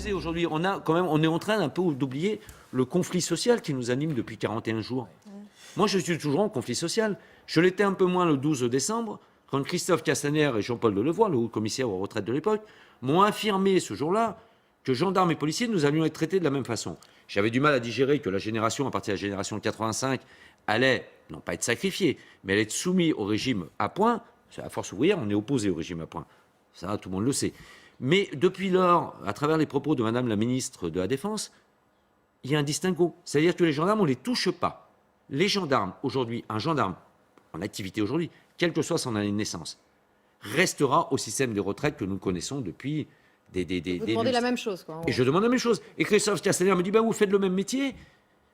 excusez, aujourd'hui, on est en train un peu d'oublier le conflit social qui nous anime depuis 41 jours. Moi, je suis toujours en conflit social. Je l'étais un peu moins le 12 décembre, quand Christophe Castaner et Jean-Paul Delevoye, le haut commissaire aux retraites de l'époque, m'ont affirmé ce jour-là que gendarmes et policiers, nous allions être traités de la même façon. J'avais du mal à digérer que la génération, à partir de la génération 85, allait, non pas être sacrifiée, mais allait être soumise au régime à point. À Force ouvrière, on est opposé au régime à point. Ça, tout le monde le sait. Mais depuis lors, à travers les propos de Madame la ministre de la Défense, il y a un distinguo. C'est-à-dire que les gendarmes, on ne les touche pas. Les gendarmes, aujourd'hui, un gendarme en activité aujourd'hui, quelle que soit son année de naissance, restera au système des retraites que nous connaissons depuis des Vous demandez la même chose, quoi. Et je demande la même chose. Et Christophe Castaner me dit, vous faites le même métier,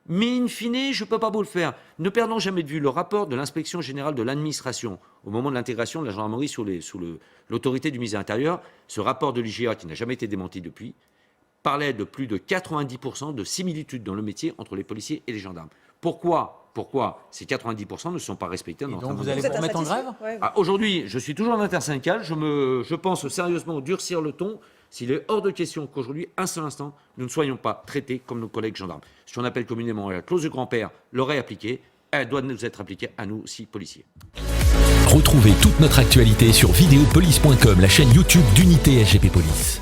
mais in fine, je ne peux pas vous le faire. Ne perdons jamais de vue le rapport de l'inspection générale de l'administration au moment de l'intégration de la gendarmerie sous l'autorité du ministère de l'Intérieur. Ce rapport de l'IGA, qui n'a jamais été démenti depuis, parlait de plus de 90% de similitude dans le métier entre les policiers et les gendarmes. Pourquoi ces 90% ne sont pas respectés dans notre donc vous allez vous remettre en grève? Aujourd'hui, je suis toujours en intersyndical. Je pense sérieusement durcir le ton. S'il est hors de question qu'aujourd'hui, un seul instant, nous ne soyons pas traités comme nos collègues gendarmes. Ce qu'on appelle communément la clause de grand-père l'aurait appliquée, elle doit nous être appliquée à nous aussi, policiers. Retrouvez toute notre actualité sur videopolice.com, la chaîne YouTube d'Unité SGP Police.